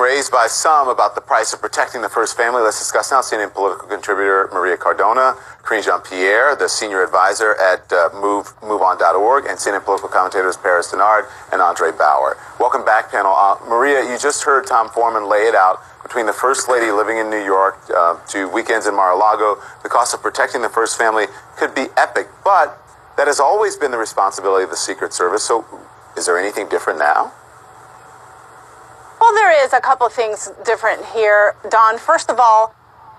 raised by some about the price of protecting the first family. Let's discuss now. CNN political contributor Maria Cardona, Karine Jean-Pierre, the senior advisor at MoveOn.org, and CNN political commentators Paris Dennard and Bauer. Welcome back, panel. Maria, you just heard Tom Foreman lay it out. Between the First Lady living in New York to weekends in Mar-a-Lago, the cost of protecting the first family could be epic, but that has always been the responsibility of the Secret Service. So is there anything different now? Well, there is a couple of things different here, Don. First of all,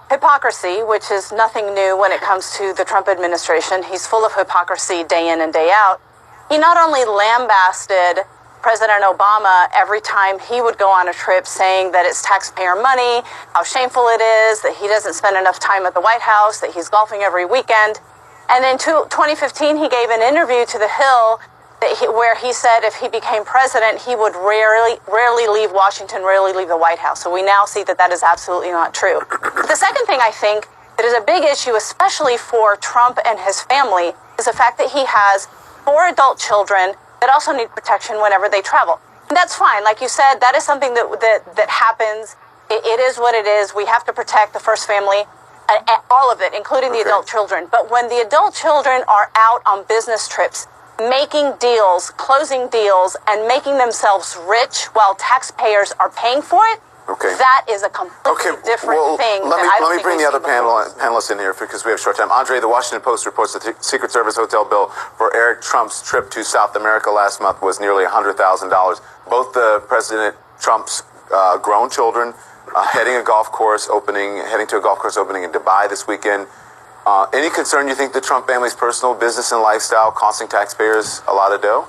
hypocrisy, which is nothing new when it comes to the Trump administration. He's full of hypocrisy day in and day out. He not only lambasted President Obama every time he would go on a trip saying that it's taxpayer money, how shameful it is, that he doesn't spend enough time at the White House, that he's golfing every weekend. And in 2015, he gave an interview to The Hill where he said if he became president, he would rarely leave Washington, rarely leave the White House. So we now see that that is absolutely not true. The second thing I think that is a big issue, especially for Trump and his family, is the fact that he has 4 adult children that also need protection whenever they travel. And that's fine. Like you said, that is something that happens. It is what it is. We have to protect the first family, all of it, including the adult children. But when the adult children are out on business trips, making deals, closing deals, and making themselves rich while taxpayers are paying for it, that is a completely different thing. Let me bring the other panelists in here because we have short time. Andre, the Washington Post reports that the Secret Service hotel bill for Eric Trump's trip to South America last month was nearly $100,000. Both the President Trump's grown children heading to a golf course opening in Dubai this weekend. Any concern you think the Trump family's personal business and lifestyle costing taxpayers a lot of dough?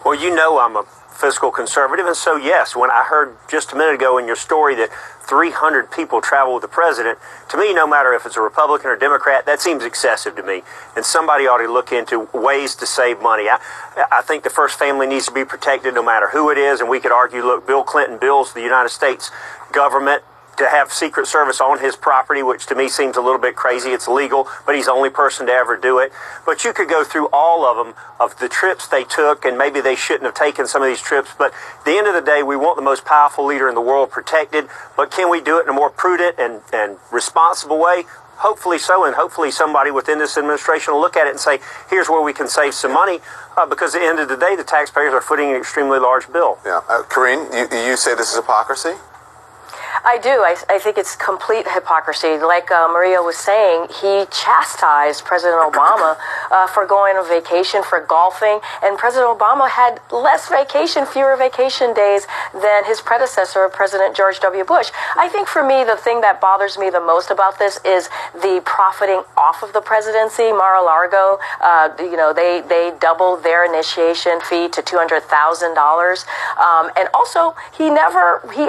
Well, you know I'm a fiscal conservative, and so yes, when I heard just a minute ago in your story that 300 people travel with the president, to me, no matter if it's a Republican or Democrat, that seems excessive to me, and somebody ought to look into ways to save money. I think the first family needs to be protected no matter who it is, and we could argue, look, Bill Clinton bills the United States government to have Secret Service on his property, which to me seems a little bit crazy. It's illegal, but he's the only person to ever do it. But you could go through all of them, of the trips they took, and maybe they shouldn't have taken some of these trips. But at the end of the day, we want the most powerful leader in the world protected. But can we do it in a more prudent and responsible way? Hopefully so, and hopefully somebody within this administration will look at it and say, here's where we can save some money, because at the end of the day, the taxpayers are footing an extremely large bill. Yeah. Karine, you say this is hypocrisy? I do. I think it's complete hypocrisy. Like Maria was saying, he chastised President Obama for going on vacation, for golfing, and President Obama had fewer vacation days than his predecessor, President George W. Bush. I think for me, the thing that bothers me the most about this is the profiting off of the presidency. Mar-a-Lago, they doubled their initiation fee to $200,000, and also he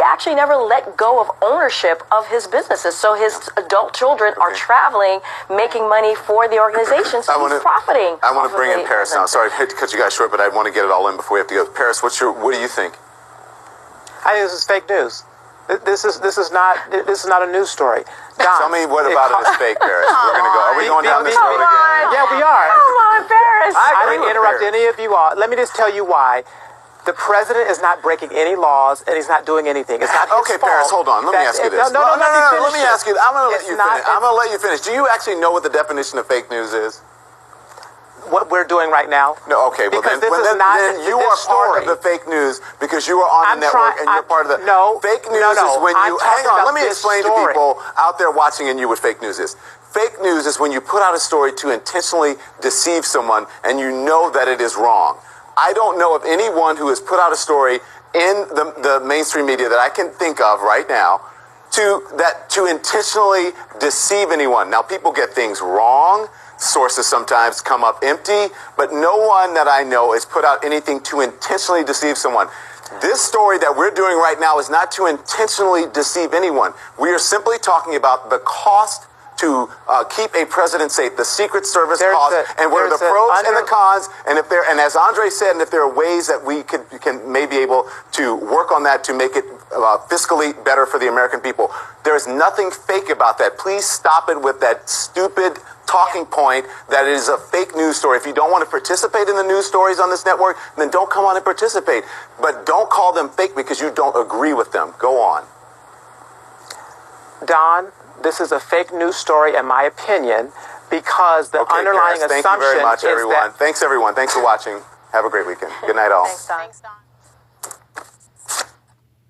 actually never let go of ownership of his businesses. So his adult children are traveling, making money for the organization, so he's profiting. I want to bring in Paris now. Sorry to cut you guys short, but I want to get it all in before we have to go. Paris, what do you think? I think this is fake news. This is not a news story. Don, tell me what about it is fake, Paris. We're going to go. Are we going down this road again? Yeah, we are. Come on, Paris. I didn't interrupt any of you all. Let me just tell you why. The president is not breaking any laws, and he's not doing anything. It's not his fault. Okay, Paris, hold on. Let me ask you this. No, let me ask you. I'm going to let you finish. I'm going to let you finish. Do you actually know what the definition of fake news is? What we're doing right now? No, okay. Well, then you are part of the fake news because you are on the network and you're part of the... Fake news is when you... Hang on, let me explain to people out there watching and you what fake news is. Fake news is when you put out a story to intentionally deceive someone and you know that it is wrong. I don't know of anyone who has put out a story in the mainstream media that I can think of right now to intentionally deceive anyone. Now, people get things wrong. Sources sometimes come up empty, but no one that I know has put out anything to intentionally deceive someone. This story that we're doing right now is not to intentionally deceive anyone. We are simply talking about the cost to keep a president safe, the Secret Service cost, and what are the pros and the cons, and as Andre said, and if there are ways that we can maybe able to work on that to make it fiscally better for the American people. There is nothing fake about that. Please stop it with that stupid talking point that it is a fake news story. If you don't want to participate in the news stories on this network, then don't come on and participate. But don't call them fake because you don't agree with them. Go on. Don, this is a fake news story, in my opinion, because the underlying Paris, assumption thank you very much, is everyone. that... Thanks, everyone. Thanks for watching. Have a great weekend. Good night, all. Thanks, Don.